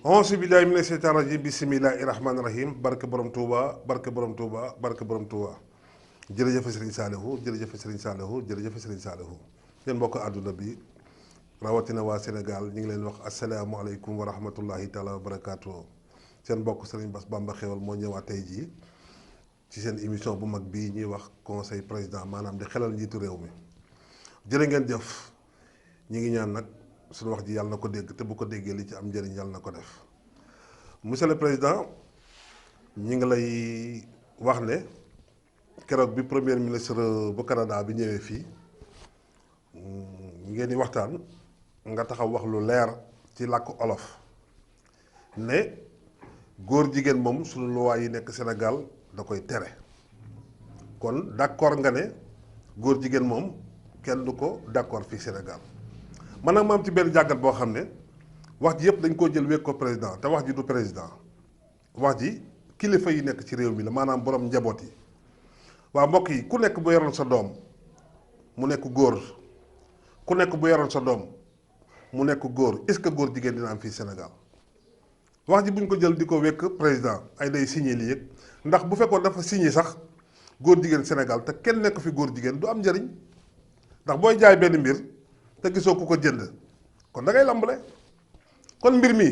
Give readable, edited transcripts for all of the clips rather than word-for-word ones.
auzu billaahi mina sheytaani rajiim bismillaahi rahmaani rahiim barke borom Touba barke borom Touba barke borom Touba jërëjëf Serigne Saliou jërëjëf Serigne Saliou jërëjëf Serigne Saliou yéen mbokk àdduna bi rawatina waa Sénégal ñu ngi leen wax asalaamaaleykum wa rahmatullahi taala wa barakaatu seen mbokk Serigne Bass Bamba Xéwal moo ñëwaat tey jii ci seen émission bu mag bii ñuy wax conseil président maanaam di xelal njiitu réew mi jërë ngeen jëf ñi ngi ñaan nag suñu wax ji yàlla na ko dégg te bu ko déggee li ci am njëriñ yàlla na ko def monsieur le président ñi ngi lay wax ne keroog bi premier ministre bu Canada bi ñëwee fii ngeen di waxtaan nga taxaw wax lu leer ci làkk olof ne góor jigéen moom suñu loi yi nekk Sénégal da koy tere kon d'accord nga ne góor jigéen moom kenn du ko d'accord fii Sénégal man nag ma am ci benn jàngat boo xam ne wax ji yëpp dañ koo jël wékk ko président te wax ji du président wax ji kilifa yi nekk ci réew mi la maanaam borom njaboot yi waa mbokk yi ku nekk bu yoroon sa doom mu nekk góor ku nekk bu yoroon sa doom mu nekk góor est-ce que góor jigéen dina am fii Sénégal wax ji buñ ko jël di ko wékk président ay day signé lii yëg ndax bu fekkoon dafa signé sax góor jigéen Sénégal te kenn nekk fi góor jigéen du am njëriñ ndax booy jaay benn mbir te gisoo ku ko jënd kon da ngay lambale kon mbir mi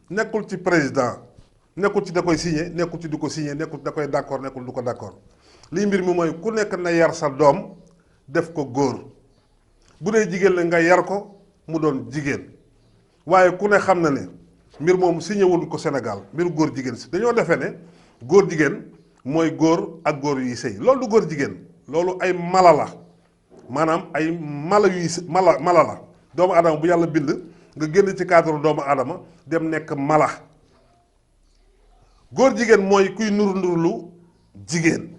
nekkul ci président nekkul ci da koy signé nekkul ci du ko signé nekkul da koy d'accord nekkul du ko d'accord lii mbir mi mooy ku nekk na yar sa doom def ko góor bu dee jigéen la nga yar ko mu doon jigéen waaye ku ne xam na ne mbir moom signé wul ko Sénégal mbir góor jigéen si dañoo defee ne góor jigéen mooy góor ak góor yuy sëy loolu du góor jigéen loolu ay mala la maanaam ay mala yuy mala la doomu aadama bu yàlla bind nga génn ci cadre doomu aadama dem nekk mala góor jigéen mooy kuy nuru nurulu jigéen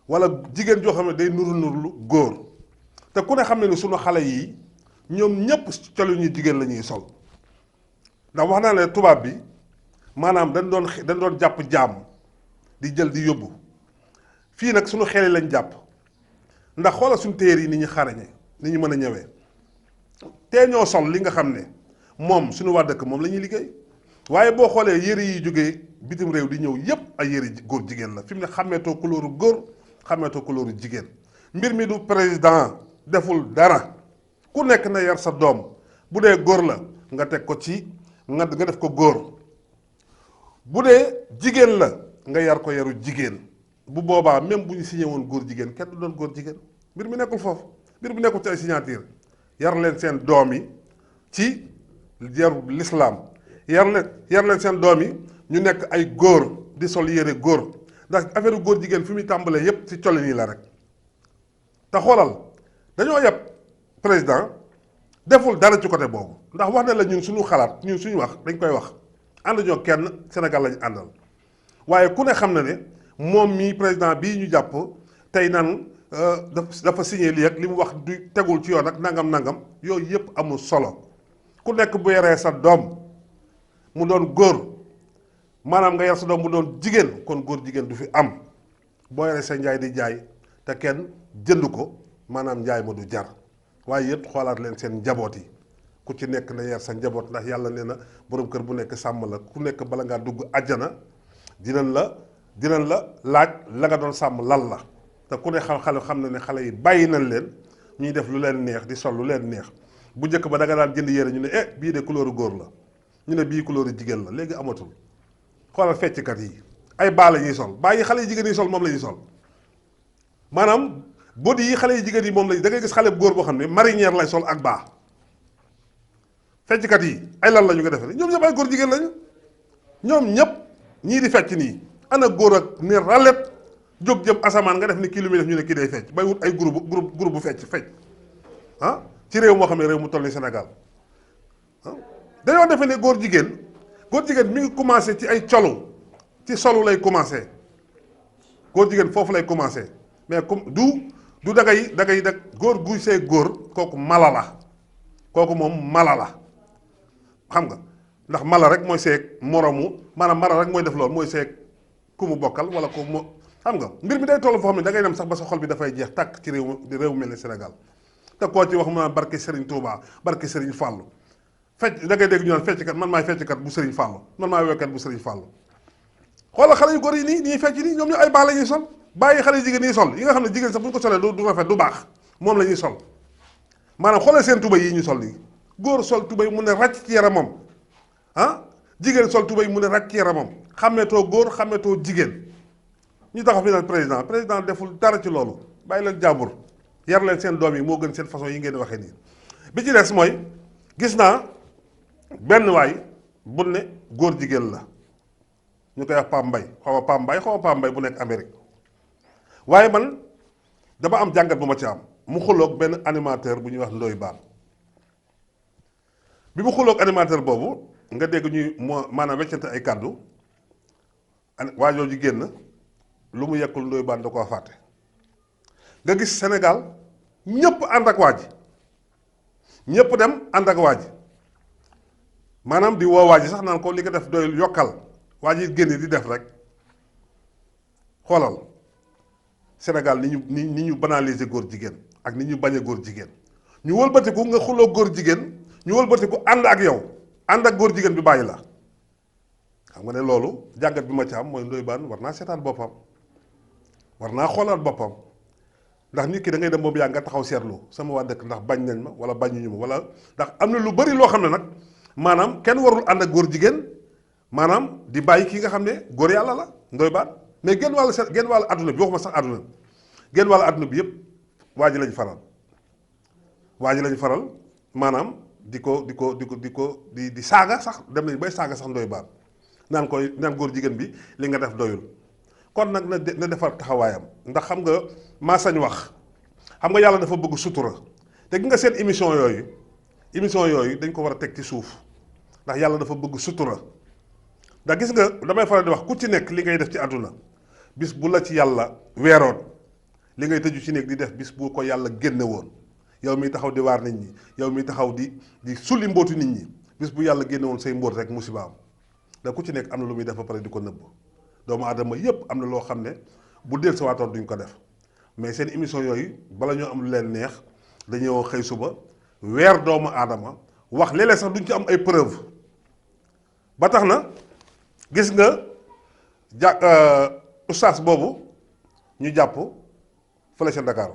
wala jigéen joo xam ne day nuru nurulu góor te ku ne xam ne ni sunu xale yi ñoom ñépp colu ñu jigéen la ñuy sol ndax wax naa ne tubaab bi maanaam dañ doon jàpp jaam di jël di yóbbu fii nag sunu xel yi lañ jàpp ndax xoolal suñu téer yi ni ñu xarañe ni ñu mën a ñëwee tee ñoo sol li nga xam ne moom suñu waa dëkk moom la ñuy liggéey waaye boo xoolee yëre yi jógee bitim réew di ñëw yépp ay yëre góor jigéen la fi mu ne xàmmeetoo couleur góor xàmmeetoo couleur jigéen mbir mi du président deful dara ku nekk na yar sa doom bu dee góor la nga teg ko ci nga def ko góor bu dee jigéen la nga yar ko yaru jigéen bu boobaa même bu ñu signé woon góor jigéen kenn du doon góor jigéen mbir mi nekkul foofu mbir mi nekkul ci ay signature yar leen seen doom yi ci yaru l'islam yar leen seen doom yi ñu nekk ay góor di sol yére góor ndax affaire góor jigéen fi muy tàmbalee yépp ci colin yi la rek te xoolal dañoo yeb président deful dara ci côté boobu ndax wax na la ñun suñu xalaat ñun suñu wax dañ koy wax ànd ñoo kenn Sénégal lañu àndal waaye ku ne xam na ne moom mii président bii ñu jàpp tey naan dafa signé lii ak li mu wax du tegul ci yoon ak nangam yooyu yëpp amul solo ku nekk bu yaree sa doom mu doon góor maanaam nga yar sa doom mu doon jigéen kon góor jigéen du fi am boo yaree sa njaay di jaay te kenn jënd ko maanaam njaay ma du jar waaye yëpp xoolaat leen seen njaboot yi ku ci nekk na yar sa njaboot ndax yàlla nee na borom kër bu nekk sàmm la ku nekk bala ngaa dugg àjjana dinañ la laaj la nga doon sàmm lan la te ku ne xam na ne xale yi bàyyi nañ leen ñuy def lu leen neex di sol lu leen neex bu njëkk ba da nga daan jënd yére ñu ne bii de couleur góor la ñu ne bii couleur jigéen la léegi amatul xoolal fecckat yi ay baa la ñuy sol baa yi xale yi jigéen yi sol moom la ñuy sol maanaam body yi xale yi jigéen yi moom la da ngay gis xale bu góor boo xam ne marinière lay sol ak baa fecckat yi ay lan la ñu ko defee ñoom ñëpp ay góor jigéen lañu ñoom ñëpp ñii di fecc nii ana góor ak ne ralet jóg jëm asamaan nga def ni kii lu muy def ñu ne kii day fecc bay wut ay groupe bu fecc ci réew moo xam ne réew mu toll ni Sénégal dañoo defe ne góor jigéen mi ngi commencé ci ay colu ci solu lay commencé góor jigéen foofu lay commencé mais comme du da ngay góor guy see góor kooku mala la kooku moom mala la xam nga ndax mala rek mooy seeg moromu maanaam mala rek mooy def loolu mooy seeg ku mu bokkal wala ku mu xam nga mbir mi day toll foo xam ne da ngay dem sax ba sa xol bi dafay jeex tàkk ci réew mel ni Sénégal te koo ci wax mu naan barke Serigne Touba barke Serigne Fallou fecc da ngay dégg ñu naan fecckat man maay fecckat bu Serigne Fallou man maay wekkat bu Serigne Fallou xoolal xale yu góor yi nii ñuy fecc nii ñoom ñu ay baax la ñuy sol bàyyi xale yu jigéen yi sol yi nga xam ne jigéen sax bu ñu ko solee du rafet du baax moom la ñuy sol maanaam xoolal seen tubay yi ñu sol nii góor sol tubay mu ne ràcc ci yaramam ah jigéen sol tubay mu ne ràcc ci yaramam xàmmeetoo góor xàmmeetoo jigéen ñu taxaw fi naan président deful dara ci loolu bàyyi leen jàmbur yar leen seen doom yi moo gën seen façon yi ngeen di waxee nii bi ci des mooy gis naa benn waay bu ne góor jigéen la ñu koy wax Pam Mbay xaw ma Pam Mbay xaw ma Pam Mbay bu nekk Amérique waaye man dama am jàngat bu ma ci am mu xuloog benn animateur bu ñuy wax Ndoye Bane bi mu xuloog animateur boobu nga dégg ñuy maanaam weccante ay kàddu waajoo ji génn lu mu yekkul Ndoye Bane da koo fàtte nga gis Sénégal ñëpp ànd ak waa ji ñëpp dem ànd ak waa ji maanaam di woo waa ji sax naan ko li nga def doyul yokkal waa ji génn di def rek xoolal Sénégal ni ñu banaliser góor jigéen ak ni ñu bañ a góor jigéen ñu wëlbatiku nga xuloo góor jigéen ñu wëlbatiku ànd ak yow ànd ak góor jigéen bi bàyyi la xam nga ne loolu jàngat bi ma ci am mooy Ndoye Bane war naa seetaan boppam war naa xoolaat boppam ndax nit ki da ngay dem boobu yaa nga taxaw seetlu sama waa dëkk ndax bañ nañ ma wala bañuñu ma wala ndax am na lu bari loo xam ne nag maanaam kenn warul ànd ak góor jigéen maanaam di bàyyi kii nga xam ne góor yàlla la Ndoye Bane mais genn wàllu adduna bi waxuma sax adduna genn wàllu adduna bi yëpp waa ji lañ faral waa ji lañ faral maanaam di saaga sax dem nañ bay saaga sax Ndoye Bane naan góor jigéen bi li nga def doyul kon nag na defar taxawaayam ndax xam nga maa sañ wax xam nga yàlla dafa bëgg sutura te gi nga seen émission yooyu dañ ko war a teg ci suuf ndax yàlla dafa bëgg sutura ndax gis nga damay faral di wax ku ci nekk li ngay def ci àdduna bis bu la ci yàlla weeroon li ngay tëju ci nekk di def bis bu ko yàlla génne woon yow mi taxaw di waar nit ñi yow mi taxaw di sulli mbootu nit ñi bis bu yàlla génne woon say mbóot rek musiba am da ku ci nekk am na lu muy def ba pare di ko nëbb doomu aadama yépp am na loo xam ne bu del sa waatoon duñ ko def mais seen émission yooyu bala ñoo am lu leen neex dañoo xëy suba weer doomu aadama wax léeg-léeg sax duñ ci am ay preuve ba tax na gis nga ustaas boobu ñu jàpp fële ca Dakar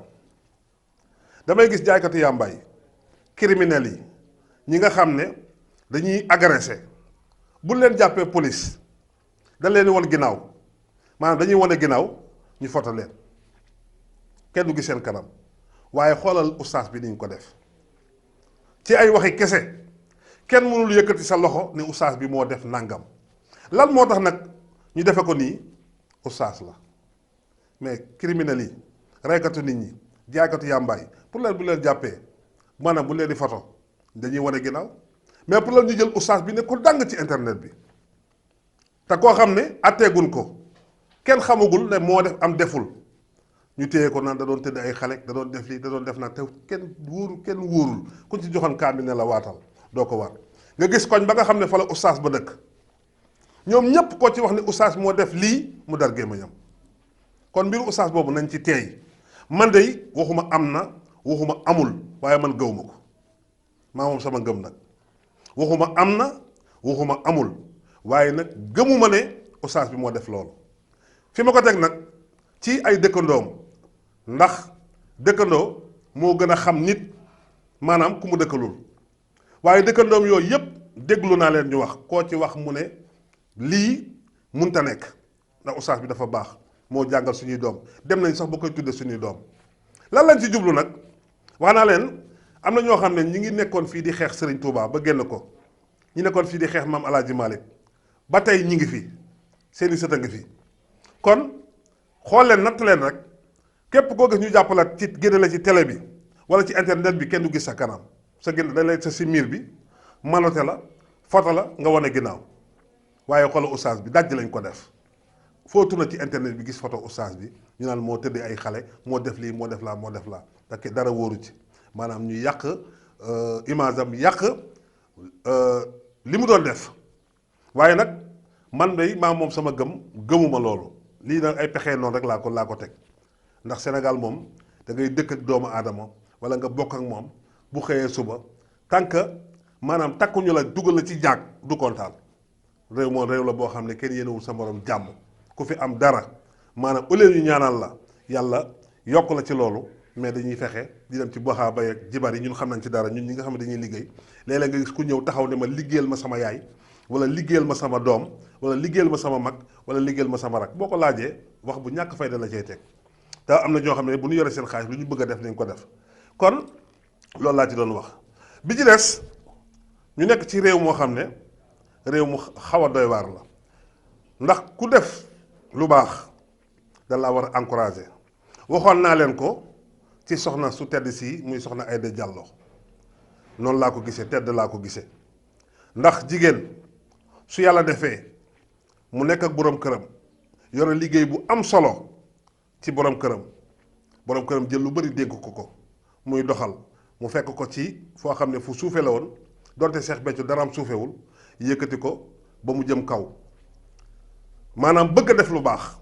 damay gis jaaykatu yàmbaay criminel yi ñi nga xam ne dañuy agressé bu leen jàppee police dañ leen won ginnaaw maanaam dañuy wane ginnaaw ñu foto leen kenn du gis seen kanam waaye xoolal ustaas bi niñ ko def ci ay waxi kese kenn mënul yëkkati sa loxo ne ustaas bi moo def nangam lan moo tax nag ñu defe ko nii ustaas la mais criminel yi reykatu nit ñi jaaykatu yàmbaay pour leen bu leen jàppee maanaam bu leen di foto dañuy wane ginnaaw mais pour leen ñu jël ustaas bi ne ko dàng ci internet bi te koo xam ne atteegun ko kenn xamagul ne moo def am deful ñu téye ko naan da doon tëdd ay xale da doon def lii da doon def naan te kenn wóorul ku ci joxoon kaamil ne la waatal doo ko waat nga gis koñ ba nga xam ne fa la ustaas ba dëkk ñoom ñépp koo ci wax ne ustaas moo def lii mu dar gémmiñam kon mbiru ustaas boobu nañ ci teey man de waxuma am na waxuma amul waaye man gëw ma ko maa moom sama ngëm nag waxuma am na waxuma amul waaye nag gëmuma ne ustaas bi moo def loolu fi ma ko teg nag ci ay dëkkandoom ndax dëkkandoo moo gën a xam nit maanaam ku mu dëkkalul waaye dëkkandoom yooyu yépp déglu naa leen ñu wax koo ci wax mu ne lii munta nekk ndax ustaas bi dafa baax moo jàngal suñuy doom dem nañ sax ba koy tudde suñuy doom lan lañ ci jublu nag wax naa leen am na ñoo xam ne ñi ngi nekkoon fii di xeex Serigne Touba ba génn ko ñi nekkoon fii di xeex maam El Hadj Malick ba tey ñi ngi fi seeni sët a ngi fi kon xool leen natt leen rek képp koo gis ñu jàppalaat ci génne la ci télé bi wala ci internet bi kenn du gis sa kanam sa génn dañ lay sa si miir bi manote la foto la nga wane ginnaaw waaye xoolal ustaas bi dajj lañ ko def foo tourné ci internet bi gis photo ustaas bi ñu naan moo tëddee ay xale moo def lii moo def laa moo def laa parce dara wóoru ci maanaam ñu yàq image am yàq li mu doon def waaye nag man day maa moom sama gëmuma loolu lii nag ay pexee noonu rek laa ko teg ndax Sénégal moom da ngay dëkk ak doomu aadama wala nga bokk ak moom bu xëyee suba tant que maanaam takkuñu la dugal la ci jaag du kontaan. réew moom réew la boo xam ne kenn yéenewul sa morom jàmm ku fi am dara maanaam au lieu ñu ñaanal la yàlla yokk la ci loolu mais dañuy fexe di dem ci boxaa bay ak jibar yi ñun xam nañ ci dara ñun ñi nga xam ne dañuy liggéey léeg-léeg nga gis ku ñëw taxaw ne ma liggéeyal ma sama yaay wala liggéeyal ma sama doom wala liggéeyal ma sama mag wala liggéeyal ma sama rak boo ko laajee wax bu ñàkk fayda la cay teg te am na ñoo xam ne bu ñu yore seen xaalis lu ñu bëgg a def nañ ko def kon loolu laa ci doon wax bi ci des ñu nekk ci réew moo xam ne réew mu xaw a doy waar la ndax ku def lu baax da la war a encourager waxoon naa leen ko ci soxna su tedd si muy soxna Aïda Diallo noonu laa ko gisee tedd laa ko gisee ndax jigéen su yàlla defee mu nekk ak borom këram yore liggéey bu am solo ci borom këram jël lu bari dénk ko muy doxal mu fekk ko ci foo xam ne fu suufe la woon donte Cheikh Béthio daraam suufewul yëkkati ko ba mu jëm kaw maanaam bëgg def lu baax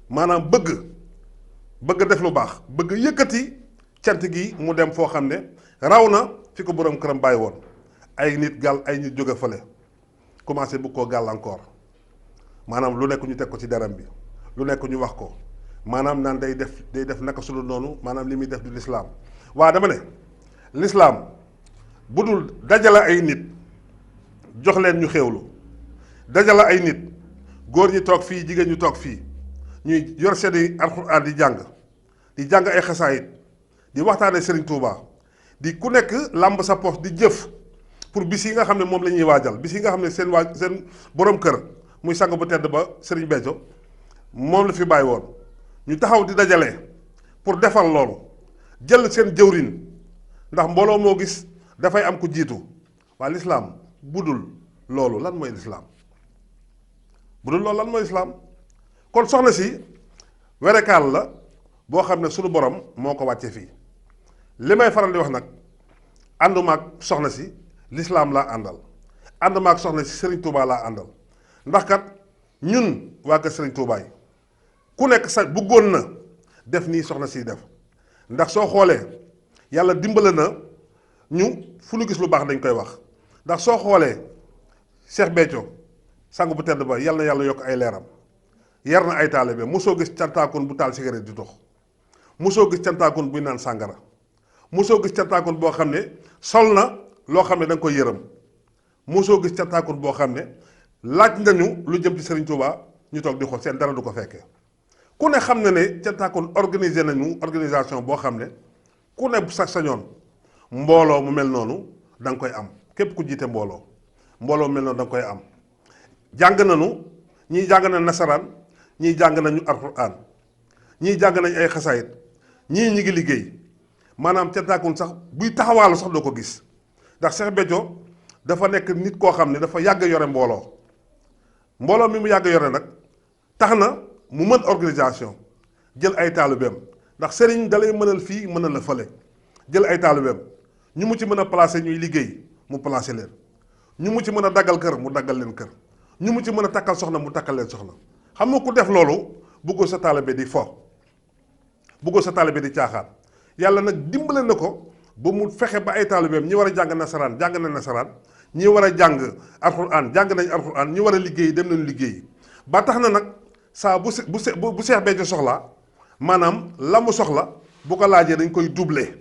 maanaam bëgg def lu baax bëgg yëkkati cant gi mu dem foo xam ne raw na fi ko borom këram bàyyi woon ay nit jóge fële commencé bu koo gàllankoor maanaam lu nekk ñu teg ko ci daram bi lu nekk ñu wax ko maanaam naan day def naka sulu noonu maanaam li muy def du lislaam waa dama ne lislaam bu dul dajale ay nit jox leen ñu xéewlu dajale ay nit góor ñi toog fii jigéen ñu toog fii ñuy yor seeni alxuraan di jàng ay xasaayit di waxtaane Serigne Touba di ku nekk làmb sa poche di jëf pour bis yi nga xam ne moom la ñuy waajal bis yi nga xam ne seen borom kër muy sang bu tedd ba Serigne Béthio moom la fi bàyyi woon ñu taxaw di dajale pour defal loolu jël seen jëwrin ndax mbooloo moo gis dafay am ku jiitu waa lislaam budul loolu lan mooy lislaam kon soxna si werekaal la boo xam ne sunu borom moo ko wàcce fii li may faral di wax nag ànduma ak soxna si lislaam laa àndal ànduma ak soxna si Serigne Touba laa àndal ndax kat ñun waa kër Serigne Touba yi ku nekk sa bëggoon na def nii soxna siy def ndax soo xoolee yàlla dimbale na ñu fu ñu gis lu baax dañ koy wax ndax soo xoolee Cheikh Béthio sang bu tedd ba yàlla na yàlla yokk ay leeram yar na ay taalibe mosoo gis cantaakoon bu taal cigarette di dox mosoo gis cantaakoon buy naan sàngara mosoo gis cantaakoon boo xam ne sol na loo xam ne da nga koy yërëm mosoo gis cantaakoon boo xam ne laaj nañu lu jëm ci Serigne Touba ñu toog di xool seen dara du ko fekkee ku ne xam na ne cantaakoon organisé nañu organisation boo xam ne ku ne sa sañoon mbooloo mu mel noonu da nga koy am képp ku jiite mbooloo mu mel noonu da nga koy am jàng nañu ñii jàng nañ nasaraan ñii jàng nañu alxuraan ñii jàng nañ ay xasaayit ñii ñi ngi liggéey maanaam cantaakoon sax buy taxawaalu sax doo ko gis ndax Cheikh Béthio dafa nekk nit koo xam ne dafa yàgg yore mbooloo mi mu yàgg yore nag tax na mu mën organisation jël ay taalibeem ndax sëriñ dalay mënal fii mënal la fële jël ay taalibeem ñu mu ci mën a placer ñuy liggéey mu placer leen ñu mu ci mën a daggal kër mu daggal leen kër ñu mu ci mën a takkal soxna mu takkal leen soxna xam nga ku def loolu bëggoo sa taalibe di fo bëggoo sa taalibe di caaxaan yàlla nag dimbale na ko ba mu fexe ba ay taalibeem ñi war a jàng nasaraan jàng na nasaraan ñi war a jàng alxuraan jàng nañ alxuraan ñi war a liggéey dem nañu liggéey ba tax na nag saa bu Cheikh Béthio soxlaa maanaam la mu soxla bu ko laajee dañ koy doubler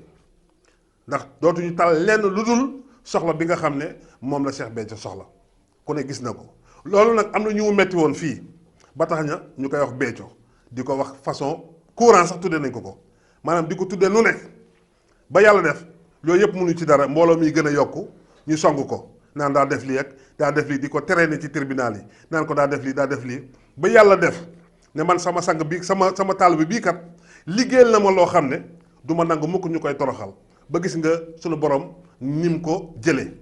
ndax dootuñu tal lenn lu dul soxla bi nga xam ne moom la Cheikh Béthio soxla ku ne gis na ko loolu nag am na ñu mu metti woon fii ba tax na ñu koy wax Béthio di ko wax façon courant sax tuddee nañ ko maanaam di ko tuddee nu nekk ba yàlla def loolu yëpp mënuñ ci dara mbooloo miy gën a yokku ñu song ko naan daa def lii ak daa def lii di ko traîner ci tribunal yi naan ko daa def lii ba yàlla def ne man sama sang bi sama taalibe bii kat liggéeyal na ma loo xam ne du ma nangu mukk ñu koy toroxal ba gis nga sunu borom nim ko jëlee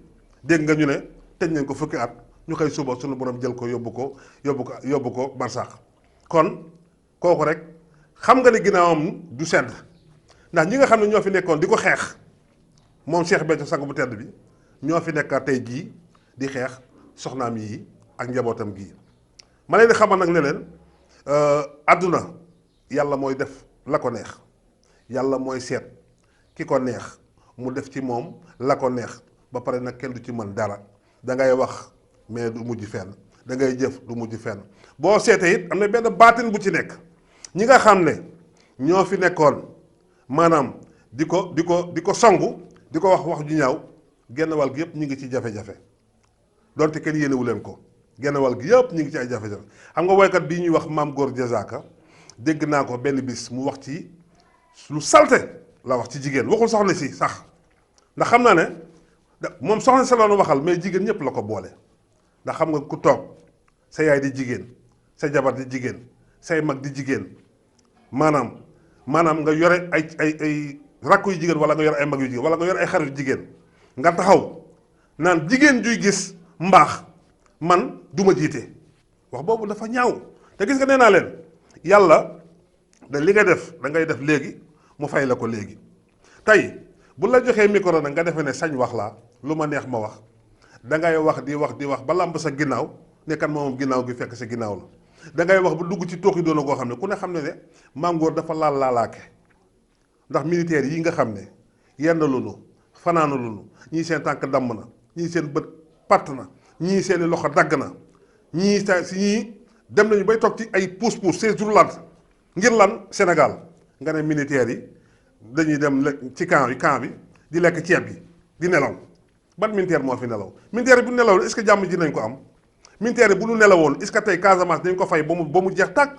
dégg nga ñu ne tëj nañ ko fukki at ñu xëy suba sunu borom jël ko yóbbu ko barsàq kon kooku rek xam nga ne ginnaawam du sedd ndax ñi nga xam ne ñoo fi nekkoon di ko xeex moom Cheikh Béthio sang bu tedd bi ñoo fi nekkaat tey jii di xeex soxnaam yi ak njabootam gii ma leen di xamal nag ne leen àdduna yàlla mooy def la ko neex yàlla mooy seet ki ko neex mu def ci moom la ko neex ba pare nag kenn du ci mën dara da ngay wax mais du mujj fenn da ngay jëf du mujj fenn boo seetee it am na benn baatin bu ci nekk ñi nga xam ne ñoo fi nekkoon maanaam di ko songu di ko wax ju ñaaw genn wàll gi yëpp ñu ngi ci jafe-jafe donte kenn yéenewu leen ko genn wàll gi yëpp ñu ngi ci ay jafe-jafe xam nga woykat bii ñuy wax Maam Góor Jazaaka dégg naa ko benn bis mu wax ci lu salte la wax ci jigéen waxul soxna si sax ndax xam naa ne moom soxna si la doon waxal mais jigéen ñëpp la ko boole ndax xam nga ku toog sa yaay di jigéen sa jabar di jigéen say mag di jigéen maanaam nga yore ay rakku yu jigéen wala nga yore ay mag yu jigéen wala nga yore ay xarit yu jigéen nga taxaw naan jigéen juy gis mbaax man du ma jiite wax boobu dafa ñaaw te gis nga nee naa leen yàlla da li nga def da ngay def léegi mu fay la ko léegi tey bu la joxee micro nag nga defee ne sañ wax laa lu ma neex ma wax da ngay wax di wax ba lamb sa ginnaaw ne kan moom ginnaaw gi fekk sa ginnaaw la da ngay wax ba dugg ci tooxi doona goo xam ne ku ne xam ne Maam Góor dafa laalaake ndax militaire yi nga xam ne yenn lunu fanaana lunu ñii seen tànk damm na ñii seen bët patt na ñii seeni loxo dagg na ñii dem nañu bay toog ci ay pousse-pousse ces roulantes ngir lan Sénégal nga ne militaires yi dañuy dem ci camp bi di lekk ceeb bi di nelaw ban militaire moo fi nelaw militaire bu nelaw est-ce que jàmm ji nañ ko am militaire bu ñu nelawoon est-ce que tey Casamance dañ ko fay ba mu jeex tàkk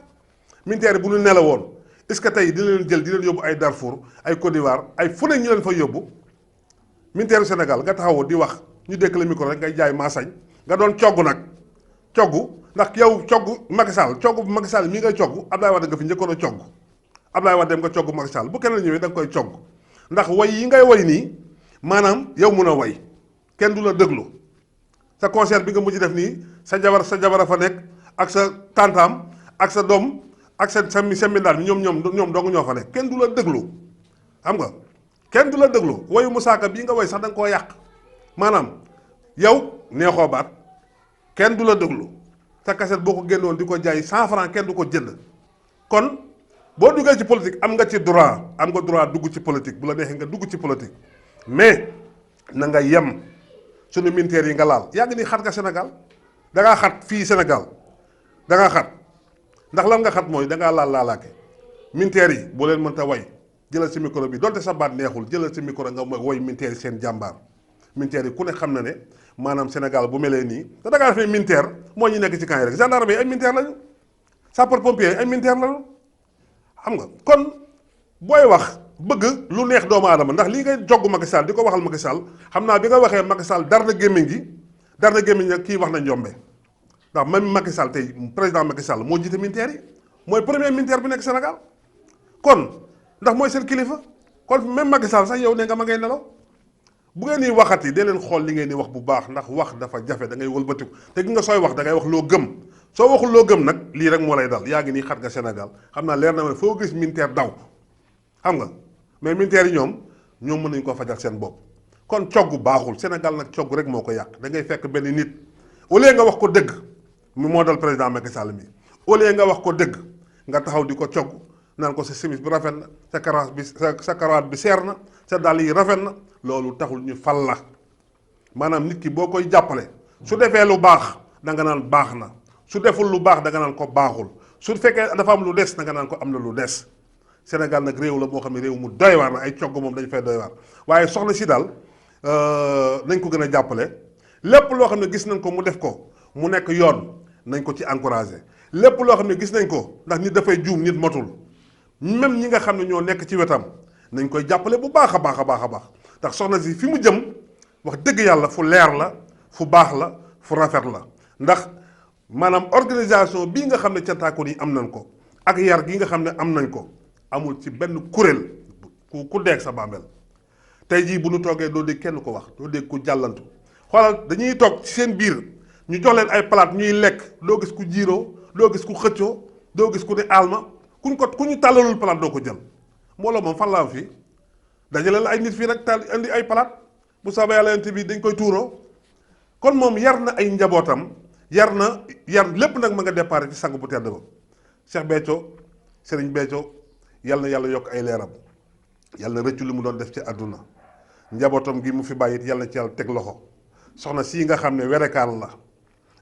militaire bu ñu nelawoon est-ce que tey dina leen jël di leen yóbbu ay Darfour ay Côte d'Ivoire ay fu ne ñu leen fa yóbbu militaire Sénégal nga taxawoo di wax ñu dékk la micro rek ngay jaay maasañ nga doon cogg nag cogg ndax yow cogg Macky Sall cogg bu Macky Sall mii ngay cogg Abdoulaye Wade nga fi njëkkoon a cogg Abdoulaye Wade dem nga cogg Macky Sall bu keneen ñëwee da nga koy cogg ndax way yi ngay way nii maanaam yow mun a way kenn du la déglu sa concert bi nga mujj def nii sa jabar a fa nekk ak sa tantaam ak sa doom ak sa mbindaan bi ñoom dong ñoo fa nekk kenn du la déglu xam nga kenn du la déglu wayu Moussa Ka bii nga way sax da nga koo yàq maanaam yow neexoo baat kenn du la déglu sa kaset boo ko génnoon di ko jaay 100 francs kenn du ko jënd kon boo duggee ci politique am nga droit dugg ci politique bu la neexee nga dugg ci politique mais na nga yem suñu militaires yi nga laal yàgg ni xat nga Sénégal da ngaa xat fii Sénégal da ngaa xat ndax lan nga xat mooy da ngaa laalaake militaires yi boo leen mënta way jëlal si micro bi donte sa baat neexul jëlal si micro nga woy militaires yi seen jàmbaar militaires yi ku ne xam na ne maanaam Sénégal bu melee nii te da ngaa defee militaire moo ñu nekk ci camp yi rek gendarme yi ay militaire lañu sapeur pompier ay militaire lañu xam nga kon booy wax bëgg lu neex doomu aadama ndax lii ngay jogg Macky Sall di ko waxal Macky Sall xam naa bi nga waxee Macky Sall dar na gémmiñ nag kii wax na njombe ndax même Macky Sall tey président Macky Sall moo jiite militaire yi mooy premier militaire bi nekk Sénégal kon ndax mooy seen kilifa kon même Macky Sall sax yow ne nga ma ngay nelaw bu ngeen di waxati dee leen xool li ngeen di wax bu baax ndax wax dafa jafe da ngay wëlbatiku te gi nga sooy wax da ngay wax loo gëm soo waxul loo gëm nag lii rek moo lay dal yaa ngi nii xat nga Sénégal xam naa leer na ma foo gis militaire daw xam nga mais militaires yi ñoom mën nañu ko fajal seen bopp kon cogg baaxul Sénégal nag cogg rek moo ko yàq da ngay fekk benn nit au lieu nga wax ko dëgg mu moo dal président Macky Sall mi au lieu nga wax ko dëgg nga taxaw di ko cogg naan ko sa simis bi rafet na sa karawaat bi seer na sa dàll yi rafet na loolu taxul ñu fal la maanaam nit ki boo koy jàppale su defee lu baax da nga naan baax na su deful lu baax da nga naan ko baaxul su fekkee dafa am lu des da nga naan ko am na lu des Sénégal nag réew la moo xam ne réew mu doy waar na ay cogg moom dañu fay doy waar waaye soxna si daal nañ ko gën a jàppale lépp loo xam ne gis nañ ko mu def ko mu nekk yoon nañ ko ci encouragé lépp loo xam ne gis nañ ko ndax nit dafay juum nit motul même ñi nga xam ne ñoo nekk ci wetam nañ koy jàppale bu baax a baax a baax a baax ndax soxna si fi mu jëm wax dëgg yàlla fu leer la fu baax la fu rafet la ndax maanaam organisation bii nga xam ne cantaakon yi am nañ ko ak yar gi nga xam ne am nañ ko amul ci benn kuréel ku deeg sa bàmmeel tey jii bu ñu toogee doo dégg kenn ko wax doo dégg ku jàllantu xoolal dañuy toog ci seen biir ñu jox leen ay palaat ñuy lekk doo gis ku jiiroo doo gis ku xëccoo doo gis ku ne alma ku ñu tàllalul palaat doo ko jël mbooloo moom fan la am fii dajale la ay nit fii rek taal indi ay palaat bu soobee yàlla yent bi dañ koy tuuroo kon moom yar na ay njabootam yar lépp nag ma nga départ ci sang bu tedd ba Cheikh Béthio Serigne Béthio yal na yàlla yokk ay leeram yàlla na rëccu li mu doon def ci àdduna njabootam gi mu fi bàyyit yàlla na ci yàlla teg loxo soxna sii nga xam ne werekaan la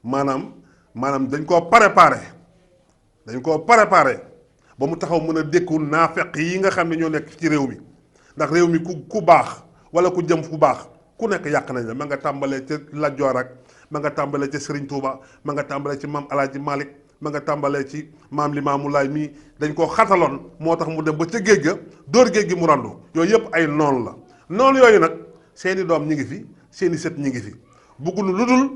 maanaam dañ koo préparé ba mu taxaw mën a dékku naafeq yi nga xam ne ñoo nekk ci réew mi ndax réew mi ku baax wala ku jëm fu baax ku nekk yàq nañ la ma nga tàmbalee ca Lat Joor ak ma nga tàmbalee ca Serigne Touba ma nga tàmbalee ci maam Alaaji Malick ma nga tàmbalee ci maam Limaamu Laay mii dañ koo xataloon moo tax mu dem ba ca géej ga dóor géej gi mu randu yooyu yëpp ay noon la noonu yooyu nag seeni doom ñi ngi fi seeni sët ñi ngi fi buggunu lu dul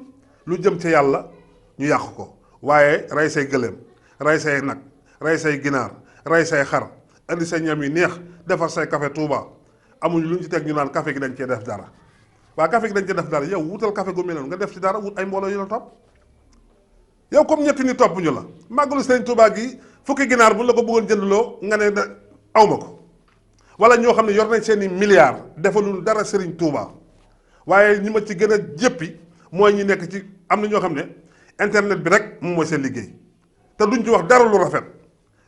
lu jëm ca yàlla ñu yàq ko waaye rey say gëléem rey say nag rey say ginaar rey say xar indi say ñam yi neex defar say café Touba amuñu lu ñu ci teg ñu naan café gi dañ cee def dara waa café gi dañ cee def dara yow wutal café gu mel noonu nga def ci dara wut ay mbooloo yu la topp yow comme ñetti ni topp ñu la màggalu Sëriñ Touba gi fukki ginaar bu la ko bëggoon jëndloo nga ne awma ko wala ñoo xam ne yor nañ seeni milliards defalul dara Sëriñ Touba waaye ñi ma ci gën a jëppi mooy ñi nekk ci am na ñoo xam ne internet bi rek moom mooy seen liggéey te duñ ci wax dara lu rafet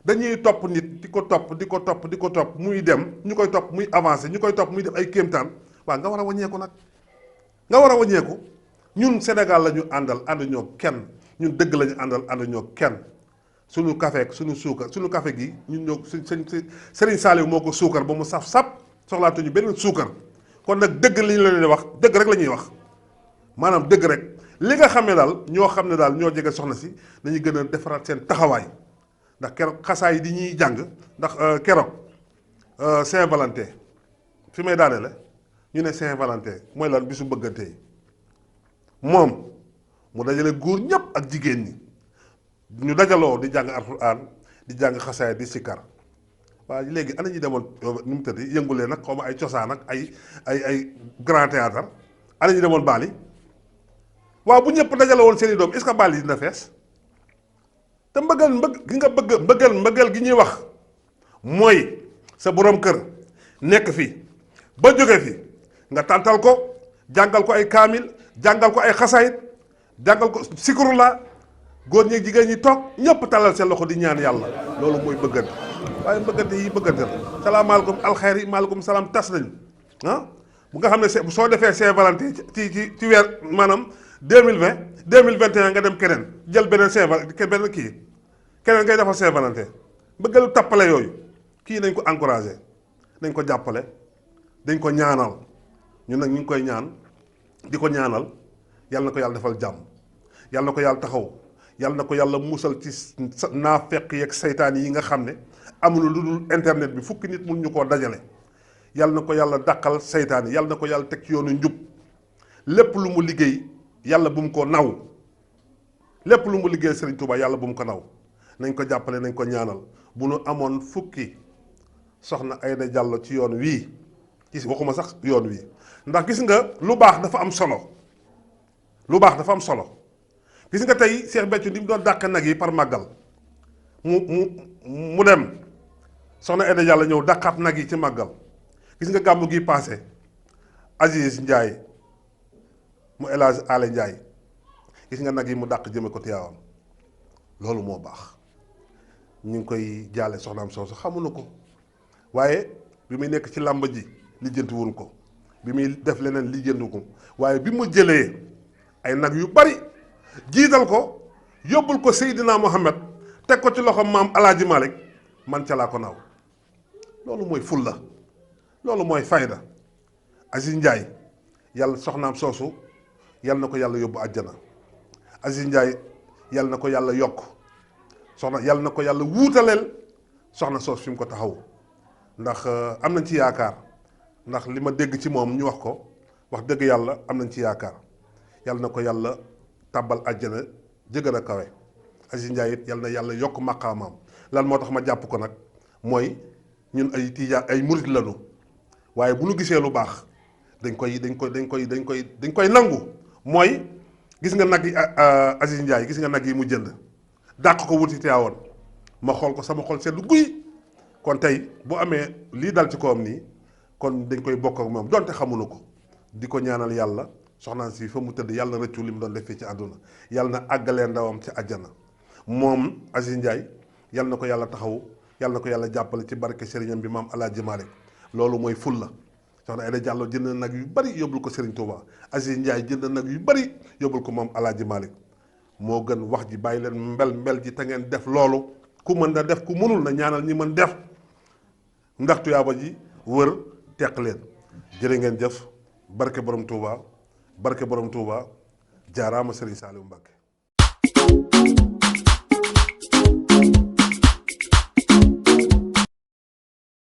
dañuy topp nit di ko topp muy dem ñu koy topp muy avancé ñu koy topp muy def ay kéemtaan waaw nga war a wàññeeku nag nga war a wàññeeku ñun Sénégal la ñu àndal ànduñoo kenn ñun dëgg la ñu àndal ànduñoo kenn suñu café ak suñu suukar suñu café gi ñun ñoo Serigne Saliou moo ko suukar ba mu saf-sap soxlaatuñu beneen suukar kon nag dëgg li ñu leen di wax dëgg rek la ñuy wax maanaam dëgg rek li nga xam ne daal ñoo xam ne daal ñoo jege soxna si dañuy gën a defaraat seen taxawaay ndax keroog xasaay yi di ñuy jàng ndax keroog Saint-Valentin fi may daane la ñu ne Saint-Valentin mooy lan bisu bëggante yi moom mu dajale góor ñëpp ak jigéen ñi ñu dajaloo di jàng alxuraan di jàng xasaay di sikkar waaye léegi ana ñu demoon nu mu tëdd yëngulee nag xaw ma ay cosaan ak ay grand théâtre ana ñu demoon baali waaw bu ñëpp dajale woon seen i doom est-ce que baal yi dina fees te mbëggeel gi ñuy wax mooy sa borom kër nekk fi ba jóge fi nga tàntal ko jàngal ko ay kaamil jàngal ko ay xasaayit jàngal ko sikurula góor ñi jigéen ñi toog ñëpp talal seen loxo di ñaan yàlla loolu mooy bëggante waaye bëggante yi bëggante la salaamaaleykum alxeyri maaleykum salaam tas nañu bu nga xam ne soo defee Saint-Valentin ci weer maanaam 2020 2021 nga dem keneen jël beneen Saint-Valentin beneen kii keneen ngay defal Saint-Valentin bëggalu tappale yooyu kii nañ ko encouragé nañ ko jàppale dañ ko ñaanal ñun nag ñu ngi koy ñaan di ko ñaanal yàlla na ko yàlla defal jàmm yàlla na ko yàlla taxaw yàlla na ko yàlla musal ci naafeq yeeg saytaan yi nga xam ne amul lu dul internet bi fukki nit mun ñu koo dajale yàlla na ko yàlla dàqal saytaan yi yàlla na ko yàlla teg ci yoonu njub lépp lu mu liggéey yàlla bu mu ko naw lépp lu mu liggéey Serigne Touba yàlla bu mu ko naw nañ ko jàppale nañ ko ñaanal bu nu amoon fukki soxna Aïda Diallo ci yoon wii ci waxuma sax yoon wii ndax gis nga lu baax dafa am solo lu baax dafa am solo gis nga tey Cheikh Béthio ni mu doon dàq nag yi par màggal mu dem soxna Aïda Diallo ñëw dàqaat nag yi ci màggal gis nga gàmmu gi passé Aziz Ndiaye mu El Hadj Ale Ndiaye gis nga nag yi mu dàq jëme ko Tiwaawan loolu moo baax ñu ngi koy jaale soxnaam soosu xamuñu ko waaye bi muy nekk ci làmb ji lijjanti wuñ ko bi muy def leneen lijjanti ko waaye bi mu jëlee ay nag yu bari jiital ko yóbbul ko Seydina Mohamed teg ko ci loxo maam Alaaji Malick man ca laa ko naaw loolu mooy fulla loolu mooy fayda Aziz Ndiaye yàlla soxnaam soosu yàlla na ko yàlla yóbbu àjjana Aziz Ndiaye yàlla na ko yàlla yokk soxna yàlla na ko yàlla wuutaleel soxna soos fi mu ko taxaw ndax am nañ ci yaakaar ndax li ma dégg ci moom ñu wax ko wax dëgg yàlla am nañ ci yaakaar yàlla na ko yàlla tàbbal àjjana jëgën a kawe Aziz Ndiaye it yàlla na yàlla yokk maqaamaam lan moo tax ma jàpp ko nag mooy ñun ay tijaan ay murit lañu waaye bu ñu gisee lu baax dañ koy nangu mooy gis nga nag yi Aziz Ndiaye gis nga nag yi mu jënd dàq ko wuti Tiwaawan ma xool ko sama xol seddu guy kon tey bu amee lii dal ci kawam nii kon dañ koy bokk ak moom donte xamuñu ko di ko ñaanal yàlla soxnaan si fa mu tëdd yàlla rëccu li mu doon def fii ci àdduna yàlla na àggalee ndawam ci àjjana moom Aziz Ndiaye yàlla na ko yàlla taxaw yàlla na ko yàlla jàppale ci barke sëriñam bi maam Alaaji Maalik loolu mooy fulla soxna Aïda Diallo jënd na nag yu bari yóbbul ko Serigne Touba Aziz Ndiaye jënd na nag yu bari yóbbul ko moom Alaaji Malick moo gën wax ji bàyyi leen mbel ji te ngeen def loolu ku mën na def ku mënul na ñaanal ñi mën def ndax tuyaaba ji wër teq leen jërë ngeen jëf barke borom Touba jaaraama Serigne Saliou Mbacké